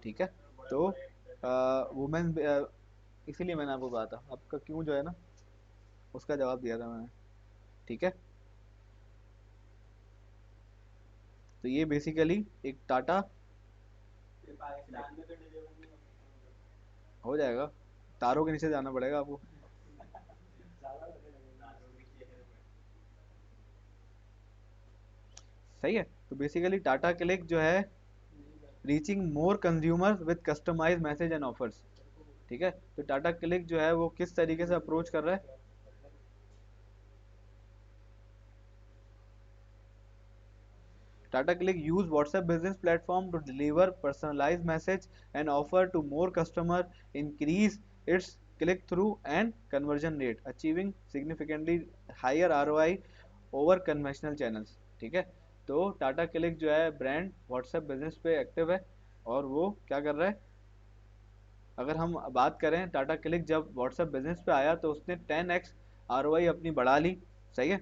ठीक है, तो वुमेन, इसीलिए मैंने आपको कहा था, आपका क्यों जो है ना उसका जवाब दिया था मैंने। ठीक है, तो ये बेसिकली एक टाटा ये पाकिस्तान में तो डिलीवर नहीं हो सकता। हो जाएगा, तारों के नीचे जाना पड़ेगा आपको। ज्यादा पैसे लगेंगे तारों के चेहरे में। सही है, तो बेसिकली टाटा क्लिक जो है reaching more consumers with customise message and offers. ठीक है, तो टाटा क्लिक जो है वो किस तरीके से अप्रोच कर रहा है। Tata Click use WhatsApp business platform to deliver personalized message and offer to more customer, increase its click-through and conversion rate, achieving significantly higher ROI over conventional channels। ठीक है, तो टाटा क्लिक जो है ब्रांड WhatsApp बिजनेस पे active है और वो क्या कर रहा है, अगर हम बात करें टाटा क्लिक जब WhatsApp बिजनेस पे आया तो उसने 10x ROI अपनी बढ़ा ली। सही है,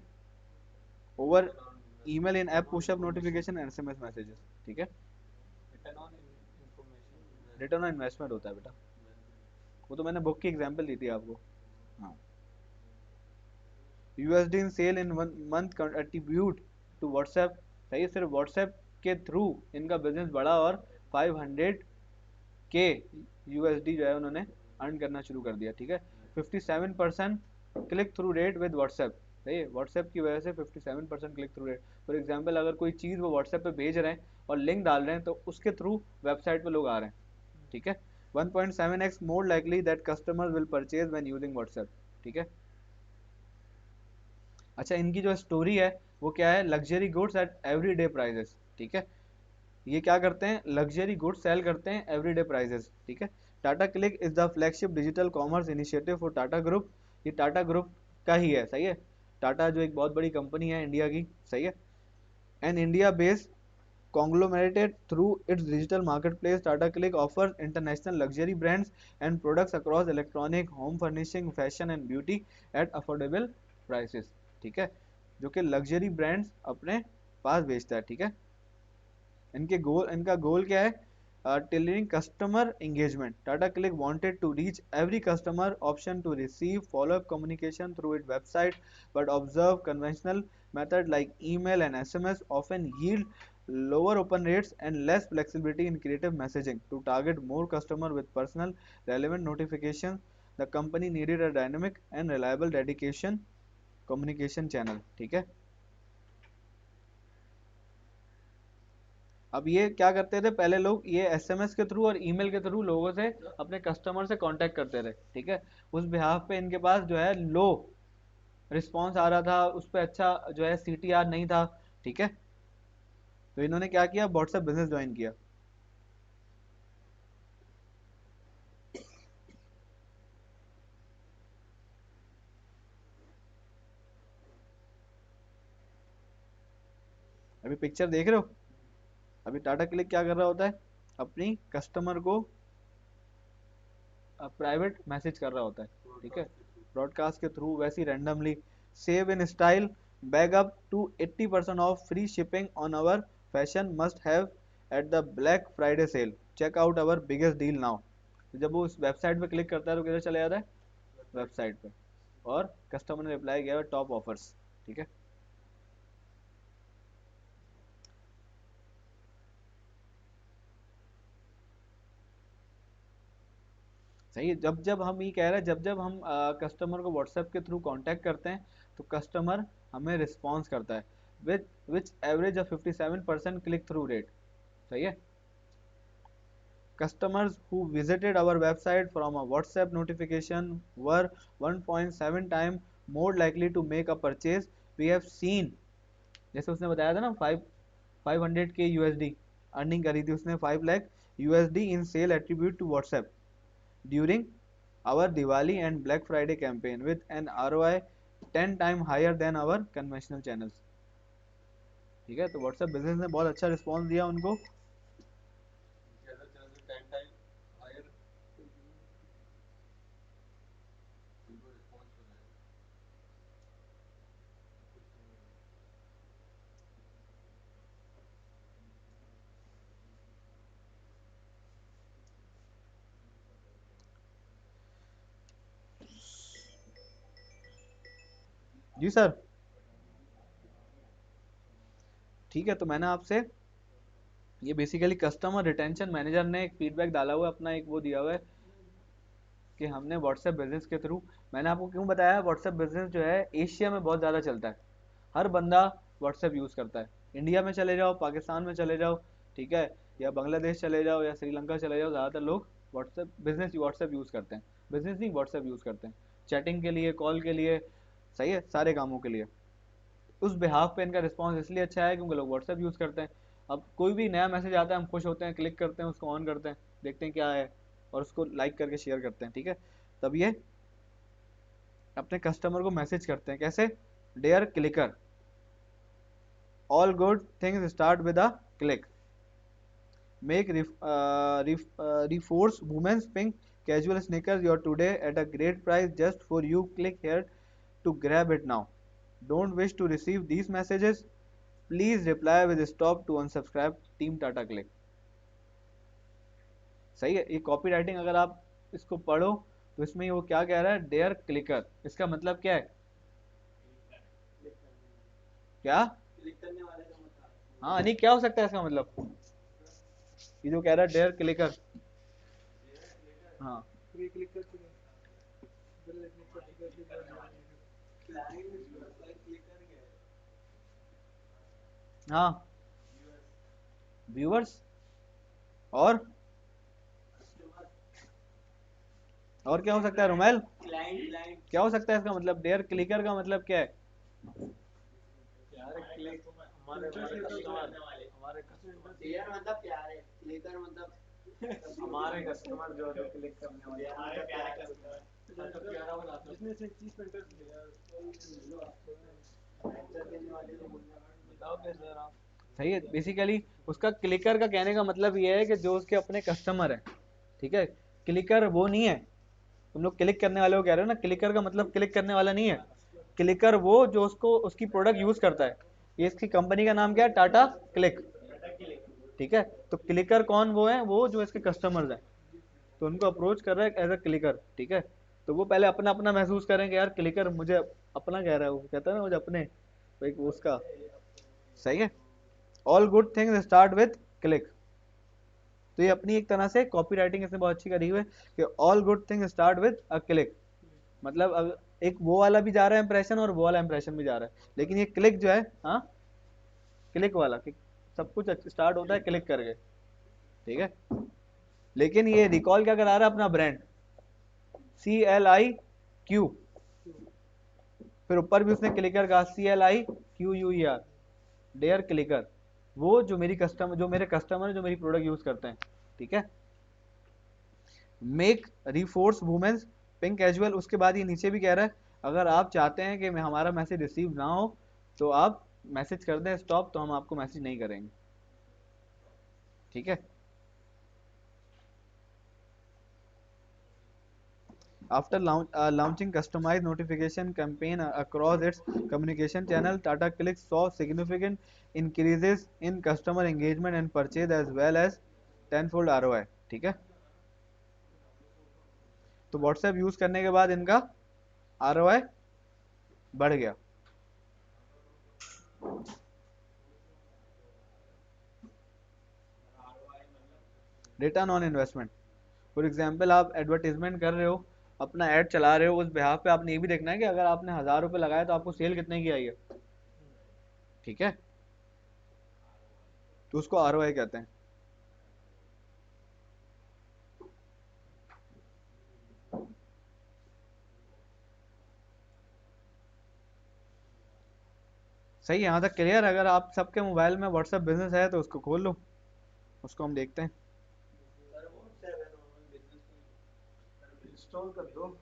over email in app pushup notification and SMS messages. ठीक है, return on information. Return on investment होता है बेटा, वो तो मैंने बुक की एग्जांपल दी थी आपको। हाँ, USD in sale in one month contribute to WhatsApp. सही है, सिर्फ व्हाट्सएप के थ्रू इनका बिजनेस बढ़ा और 500 के यूएसडी जो है उन्होंने अर्न करना शुरू कर दिया। ठीक है, 57% click through rate with WhatsApp. सही है, व्हाट्सएप की वजह से 57% click through rate. For example अगर कोई चीज़ वो व्हाट्सएप पे भेज रहे हैं और लिंक डाल रहे हैं तो उसके थ्रू वेबसाइट पे लोग आ रहे हैं। ठीक है, 1.7x more likely that customers will purchase when using WhatsApp. ठीक है, अच्छा इनकी जो स्टोरी है वो क्या है, luxury goods at everyday prices. ठीक है, ये क्या करते हैं, लग्जरी गुड्स सेल करते हैं एवरीडे प्राइजेस। ठीक है, Tata CLiQ is the flagship digital commerce initiative for Tata group. ये टाटा ग्रुप का ही है। सही है, टाटा जो एक बहुत बड़ी कंपनी है इंडिया की। सही है, an India based conglomerated through its digital marketplace. Tata Click offers international luxury brands and products across electronic, home furnishing, fashion and beauty at affordable prices। ठीक है, जो कि लग्जरी ब्रांड्स अपने पास बेचता है। ठीक है, इनका गोल क्या है, tailoring customer engagement. Tata CLiQ wanted to reach every customer option to receive follow up communication through it website but observe conventional method like email and SMS often yield lower open rates and less flexibility in creative messaging. To target more customer with personal relevant notifications, the company needed a dynamic and reliable dedication communication channel। ठीक है, अब ये क्या करते थे, पहले लोग ये एसएमएस के थ्रू और ईमेल के थ्रू लोगों से अपने कस्टमर से कांटेक्ट करते रहे। ठीक है, उस बिहाफ पे इनके पास जो है लो रिस्पांस आ रहा था, उस पर अच्छा जो है सीटीआर नहीं था। ठीक है, तो इन्होंने क्या किया, व्हाट्सएप बिजनेस ज्वाइन किया। अभी पिक्चर देख रहे हो, अभी टाटा क्लिक क्या कर रहा होता है, अपनी कस्टमर को प्राइवेट मैसेज कर रहा होता है। ठीक है, ब्रॉडकास्ट के थ्रू, वैसी randomly, save in style, bag up to 80% off free shipping on our fashion must have at the black Friday sale, check out our biggest deal now. जब वो उस वेबसाइट पे क्लिक करता है तो किधर चला जाता है, वेबसाइट पे, और कस्टमर ने रिप्लाई किया टॉप ऑफर्स। ठीक है, सही है, जब जब हम ये कह रहे हैं, जब जब हम कस्टमर को व्हाट्सएप के थ्रू कांटेक्ट करते हैं तो कस्टमर हमें रिस्पॉन्स करता है which average of 57% click through rate. सही है, Customers who visited our website from a WhatsApp notification were 1.7 times more likely to make a purchase. We have seen, जैसे उसने बताया था ना 500 के USD अर्निंग करी थी उसने 5 lakh USD in sale attribute to WhatsApp during our Diwali and Black Friday campaign with an ROI 10 times higher than our conventional channels. ठीक है, तो WhatsApp बिजनेस ने बहुत अच्छा रिस्पॉन्स दिया उनको. जी सर. ठीक है, तो मैंने आपसे ये बेसिकली कस्टमर रिटेंशन मैनेजर ने एक फीडबैक डाला हुआ है, अपना एक वो दिया हुआ है कि हमने व्हाट्सएप बिजनेस के थ्रू, मैंने आपको क्यों बताया व्हाट्सएप बिजनेस जो है एशिया में बहुत ज़्यादा चलता है. हर बंदा व्हाट्सएप यूज़ करता है. इंडिया में चले जाओ, पाकिस्तान में चले जाओ, ठीक है, या बांग्लादेश चले जाओ या श्रीलंका चले जाओ, ज़्यादातर लोग व्हाट्सएप यूज़ करते हैं. बिजनेस नहीं, व्हाट्सएप यूज़ करते हैं चैटिंग के लिए, कॉल के लिए, सही है, सारे कामों के लिए. उस बिहाफ पे इनका रिस्पॉन्स इसलिए अच्छा है क्योंकि लोग व्हाट्सएप यूज़ करते हैं. अब कोई भी नया मैसेज आता है हम खुश होते हैं, क्लिक करते हैं, उसको ऑन करते हैं, देखते हैं क्या है, और उसको लाइक करके शेयर करते हैं. ठीक है, तब ये अपने कस्टमर को मैसेज करते हैं कैसे, dear clicker, all good things start with a click, make reforce women's pink casual sneakers your today at a great price just for you, click here to grab it now. Don't wish to receive these messages, please reply with stop to unsubscribe, team Tata Click. सही है, ये copy writing अगर आप इसको पढ़ो तो इसमें वो क्या कह रहा है, डेयर क्लिकर, इसका मतलब क्या है, क्या, क्लिक करने वाले का मतलब, हाँ नहीं क्या हो सकता है इसका मतलब, ये जो कह रहा है डेयर क्लिकर, हाँ क्लिक कर चुके हैं, क्लिक कर चुके हैं, क्लाइंट क्लिकर क्या है, हाँ व्यूअर्स, और और क्या हो सकता है रुमैल, क्लाइंट क्या हो सकता है इसका मतलब, डेयर क्लिकर का मतलब क्या है, यार क्लिक हमारे कस्टमर, डेयर मतलब प्यारे, क्लिकर मतलब हमारे कस्टमर जो है क्लिक करने वाले, हमारे प्यारे कस्टमर, तो प्यारा बनाता है, जिसने से चीज पेंटर बताओ फिर सर आप. सही है, बेसिकली उसका क्लिकर का कहने का मतलब ये है कि जो उसके अपने कस्टमर हैं, ठीक है, क्लिकर वो नहीं है, तुम लोग क्लिक करने वाले को कह रहे हो ना, क्लिकर का मतलब क्लिक करने वाला नहीं है, क्लिकर वो जो उसको उसकी प्रोडक्ट यूज करता है. ये इसकी कंपनी का नाम क्या है, टाटा क्लिक. ठीक है, तो क्लिकर कौन, वो है वो जो इसके कस्टमर्स हैं, तो उनको अप्रोच कर रहा है एज अ क्लिकर. ठीक है, तो वो पहले अपना अपना महसूस करेंगे, यार क्लिकर मुझे अपना कह रहा है, वो कहता है ना मुझे अपने, भाई वो उसका. सही है, all good things start with click. तो ये अपनी एक तरह से कॉपी राइटिंग इसने बहुत अच्छी करी हुई है कि all good things start with a click, मतलब अब एक वो वाला भी जा रहा है इंप्रेशन और वो वाला इंप्रेशन भी जा रहा है, लेकिन ये क्लिक जो है, हाँ क्लिक वाला कि सब कुछ स्टार्ट होता है क्लिक करके. ठीक है, लेकिन ये रिकॉल क्या करा रहा है, अपना ब्रांड CLIQ, फिर ऊपर भी उसने क्लिकर कहा CLIQUER, डेयर क्लिकर, वो जो मेरी कस्टमर, जो मेरे कस्टमर जो मेरी प्रोडक्ट यूज करते हैं. ठीक है, make reforce women's pink casual, उसके बाद ये नीचे भी कह रहा है अगर आप चाहते हैं कि हमारा मैसेज रिसीव ना हो तो आप मैसेज कर दें स्टॉप, तो हम आपको मैसेज नहीं करेंगे. ठीक है, after launching customized notification campaign across its communication channel, Tata Click saw significant increases in customer engagement and purchase as well as tenfold ROI. ठीक है, तो WhatsApp यूज करने के बाद इनका ROI बढ़ गया. Return on investment, for example आप एडवर्टीजमेंट कर रहे हो, अपना ऐड चला रहे हो, उस बिहाफ पे आपने ये भी देखना है कि अगर आपने 1000 रुपये लगाया तो आपको सेल कितने की आई है. ठीक है, तो उसको ROI कहते हैं. सही है, यहाँ तक क्लियर। अगर आप सबके मोबाइल में व्हाट्सएप बिजनेस है तो उसको खोल लो, उसको हम देखते हैं। सर व्हाट्सएप है नॉर्मल बिजनेस नहीं है। इंस्टॉल कर दो।